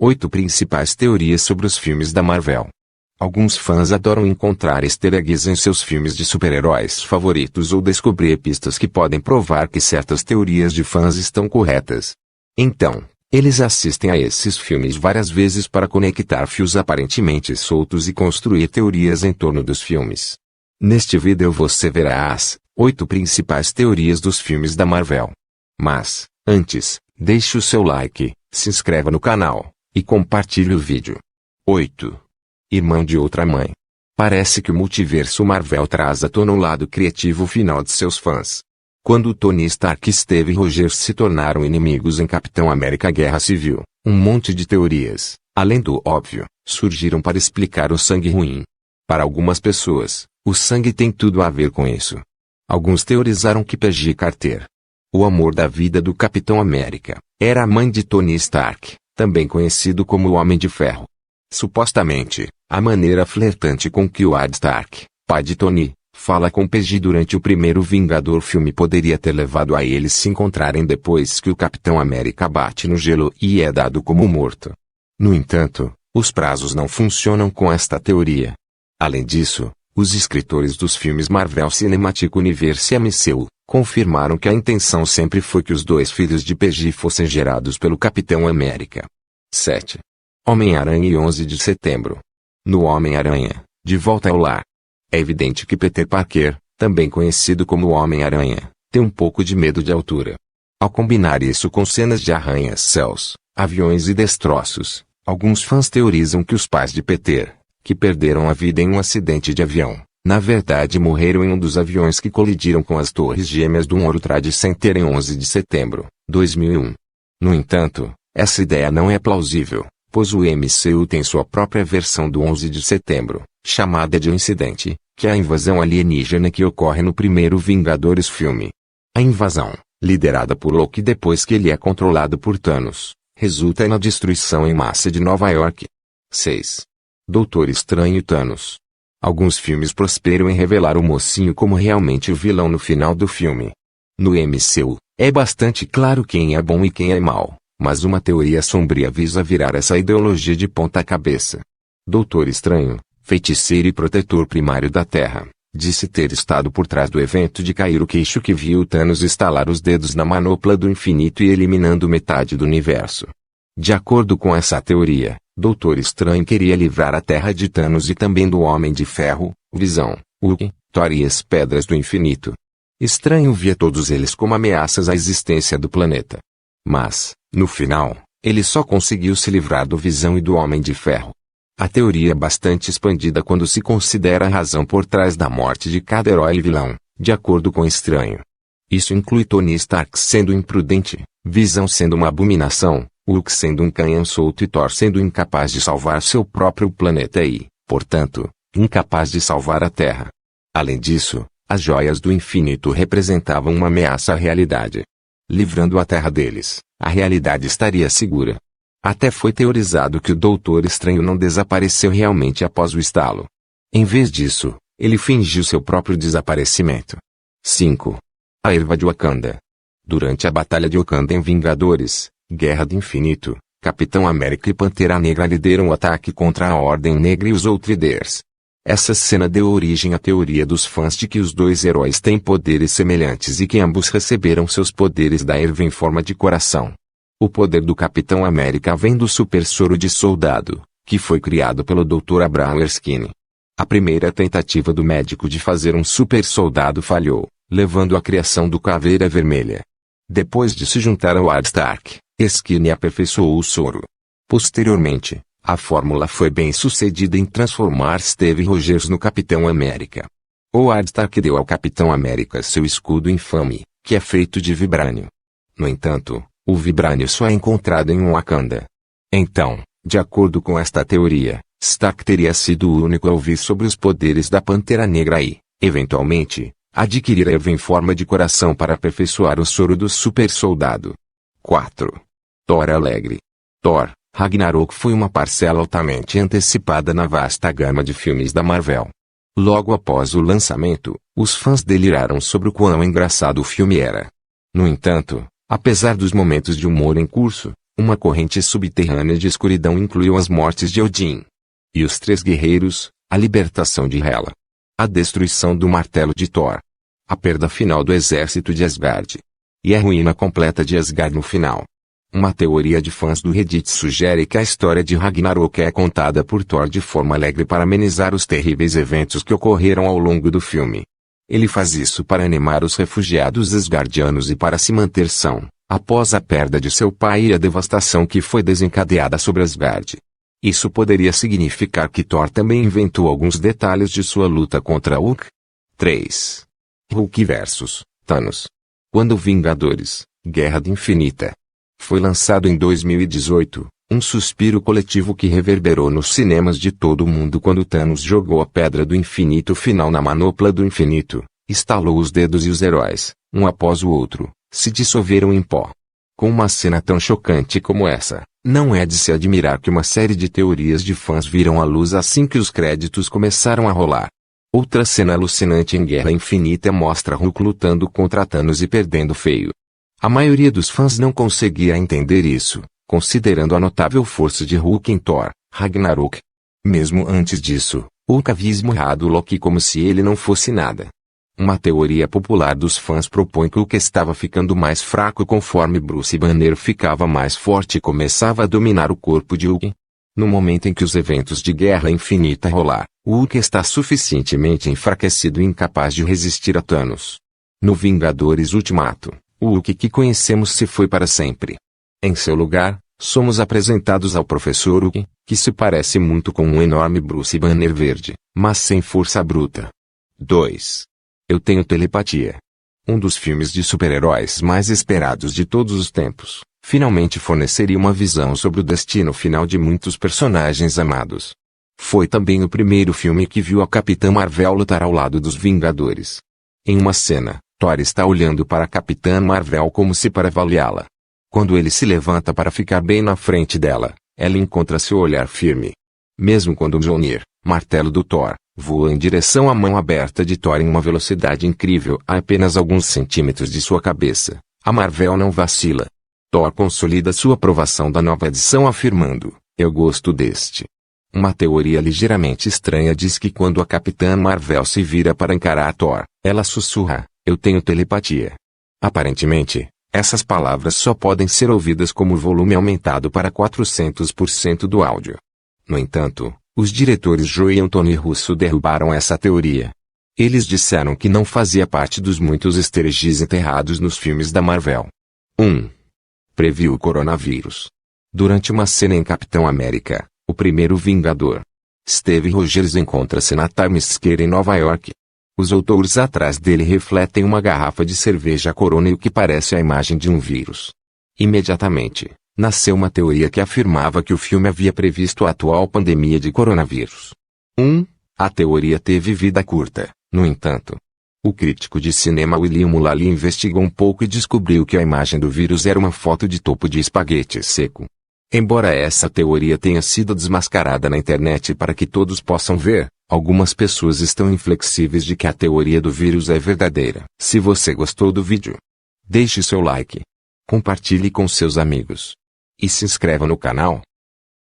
8 principais teorias sobre os filmes da Marvel. Alguns fãs adoram encontrar easter eggs em seus filmes de super-heróis favoritos ou descobrir pistas que podem provar que certas teorias de fãs estão corretas. Então, eles assistem a esses filmes várias vezes para conectar fios aparentemente soltos e construir teorias em torno dos filmes. Neste vídeo você verá as 8 principais teorias dos filmes da Marvel. Mas, antes, deixe o seu like, se inscreva no canal, e compartilhe o vídeo. 8. Irmão de outra mãe. Parece que o multiverso Marvel traz à tona o lado criativo final de seus fãs. Quando Tony Stark e Steve Rogers se tornaram inimigos em Capitão América Guerra Civil, um monte de teorias, além do óbvio, surgiram para explicar o sangue ruim. Para algumas pessoas, o sangue tem tudo a ver com isso. Alguns teorizaram que Peggy Carter, o amor da vida do Capitão América, era a mãe de Tony Stark, também conhecido como o Homem de Ferro. Supostamente, a maneira flertante com que o Ed Stark, pai de Tony, fala com Peggy durante o primeiro Vingador filme poderia ter levado a eles se encontrarem depois que o Capitão América bate no gelo e é dado como morto. No entanto, os prazos não funcionam com esta teoria. Além disso, os escritores dos filmes Marvel Cinematic Universe e MCU confirmaram que a intenção sempre foi que os dois filhos de Peggy fossem gerados pelo Capitão América. 7. Homem-Aranha e 11 de setembro. No Homem-Aranha, De Volta ao Lar. É evidente que Peter Parker, também conhecido como Homem-Aranha, tem um pouco de medo de altura. Ao combinar isso com cenas de arranha-céus, aviões e destroços, alguns fãs teorizam que os pais de Peter, que perderam a vida em um acidente de avião, na verdade morreram em um dos aviões que colidiram com as Torres Gêmeas do World Trade Center em 11 de setembro, 2001. No entanto, essa ideia não é plausível, pois o MCU tem sua própria versão do 11 de setembro, chamada de Incidente, que é a invasão alienígena que ocorre no primeiro Vingadores filme. A invasão, liderada por Loki depois que ele é controlado por Thanos, resulta na destruição em massa de Nova York. 6. Doutor Estranho e Thanos. Alguns filmes prosperam em revelar o mocinho como realmente o vilão no final do filme. No MCU, é bastante claro quem é bom e quem é mau, mas uma teoria sombria visa virar essa ideologia de ponta cabeça. Doutor Estranho, feiticeiro e protetor primário da Terra, disse ter estado por trás do evento de cair o queixo que viu Thanos estalar os dedos na manopla do infinito e eliminando metade do universo. De acordo com essa teoria, Doutor Estranho queria livrar a Terra de Thanos e também do Homem de Ferro, Visão, Hulk, Thor e as Pedras do Infinito. Estranho via todos eles como ameaças à existência do planeta. Mas, no final, ele só conseguiu se livrar do Visão e do Homem de Ferro. A teoria é bastante expandida quando se considera a razão por trás da morte de cada herói e vilão, de acordo com Estranho. Isso inclui Tony Stark sendo imprudente, Visão sendo uma abominação, Hulk sendo um canhão solto e Thor sendo incapaz de salvar seu próprio planeta e, portanto, incapaz de salvar a Terra. Além disso, as joias do infinito representavam uma ameaça à realidade. Livrando a Terra deles, a realidade estaria segura. Até foi teorizado que o Doutor Estranho não desapareceu realmente após o estalo. Em vez disso, ele fingiu seu próprio desaparecimento. 5. A Erva de Wakanda. Durante a Batalha de Wakanda em Vingadores, Guerra do Infinito, Capitão América e Pantera Negra lideram o ataque contra a Ordem Negra e os Outriders. Essa cena deu origem à teoria dos fãs de que os dois heróis têm poderes semelhantes e que ambos receberam seus poderes da erva em forma de coração. O poder do Capitão América vem do super soro de soldado, que foi criado pelo Dr. Abraham Erskine. A primeira tentativa do médico de fazer um super soldado falhou, levando à criação do Caveira Vermelha. Depois de se juntar ao Ed Stark, Erskine aperfeiçoou o soro. Posteriormente, a fórmula foi bem sucedida em transformar Steve Rogers no Capitão América. O Ed Stark deu ao Capitão América seu escudo infame, que é feito de vibrânio. No entanto, o vibrânio só é encontrado em Wakanda. Então, de acordo com esta teoria, Stark teria sido o único a ouvir sobre os poderes da Pantera Negra e, eventualmente, adquirir a erva em forma de coração para aperfeiçoar o soro do super soldado. 4. Thor alegre. Thor, Ragnarok foi uma parcela altamente antecipada na vasta gama de filmes da Marvel. Logo após o lançamento, os fãs deliraram sobre o quão engraçado o filme era. No entanto, apesar dos momentos de humor em curso, Uma corrente subterrânea de escuridão incluiu as mortes de Odin e os três guerreiros, a libertação de Hela, a destruição do martelo de Thor, a perda final do exército de Asgard e a ruína completa de Asgard no final. Uma teoria de fãs do Reddit sugere que a história de Ragnarok é contada por Thor de forma alegre para amenizar os terríveis eventos que ocorreram ao longo do filme. Ele faz isso para animar os refugiados asgardianos e para se manter são, após a perda de seu pai e a devastação que foi desencadeada sobre Asgard. Isso poderia significar que Thor também inventou alguns detalhes de sua luta contra Hulk. 3. Hulk vs Thanos. Quando Vingadores, Guerra Infinita foi lançado em 2018, um suspiro coletivo que reverberou nos cinemas de todo o mundo quando Thanos jogou a Pedra do Infinito final na manopla do infinito, estalou os dedos e os heróis, um após o outro, se dissolveram em pó. Com uma cena tão chocante como essa, não é de se admirar que uma série de teorias de fãs viram à luz assim que os créditos começaram a rolar. Outra cena alucinante em Guerra Infinita mostra Hulk lutando contra Thanos e perdendo feio. A maioria dos fãs não conseguia entender isso, considerando a notável força de Hulk em Thor, Ragnarok. Mesmo antes disso, Hulk havia esmurrado Loki como se ele não fosse nada. Uma teoria popular dos fãs propõe que Hulk estava ficando mais fraco conforme Bruce Banner ficava mais forte e começava a dominar o corpo de Hulk. No momento em que os eventos de Guerra Infinita rolar, Hulk está suficientemente enfraquecido e incapaz de resistir a Thanos. No Vingadores Ultimato, o Hulk que conhecemos se foi para sempre. Em seu lugar, somos apresentados ao Professor Hulk, que se parece muito com um enorme Bruce Banner verde, mas sem força bruta. 2. Eu tenho telepatia. Um dos filmes de super-heróis mais esperados de todos os tempos, finalmente forneceria uma visão sobre o destino final de muitos personagens amados. Foi também o primeiro filme que viu a Capitã Marvel lutar ao lado dos Vingadores. Em uma cena, Thor está olhando para a Capitã Marvel como se para avaliá-la. Quando ele se levanta para ficar bem na frente dela, ela encontra seu olhar firme. Mesmo quando Mjolnir, martelo do Thor, voa em direção à mão aberta de Thor em uma velocidade incrível a apenas alguns centímetros de sua cabeça, a Marvel não vacila. Thor consolida sua aprovação da nova edição afirmando, eu gosto deste. Uma teoria ligeiramente estranha diz que quando a Capitã Marvel se vira para encarar Thor, ela sussurra, eu tenho telepatia. Aparentemente, essas palavras só podem ser ouvidas como volume aumentado para 400% do áudio. No entanto, os diretores Joe e Anthony Russo derrubaram essa teoria. Eles disseram que não fazia parte dos muitos easter eggs enterrados nos filmes da Marvel. 1. Previu o coronavírus. Durante uma cena em Capitão América, o primeiro Vingador, Steve Rogers encontra-se na Times Square em Nova York. Os autores atrás dele refletem uma garrafa de cerveja Corona e o que parece a imagem de um vírus. Imediatamente, nasceu uma teoria que afirmava que o filme havia previsto a atual pandemia de coronavírus. A teoria teve vida curta, no entanto. O crítico de cinema William Mullally investigou um pouco e descobriu que a imagem do vírus era uma foto de topo de espaguete seco. Embora essa teoria tenha sido desmascarada na internet para que todos possam ver, algumas pessoas estão inflexíveis de que a teoria do vírus é verdadeira. Se você gostou do vídeo, deixe seu like, compartilhe com seus amigos e se inscreva no canal.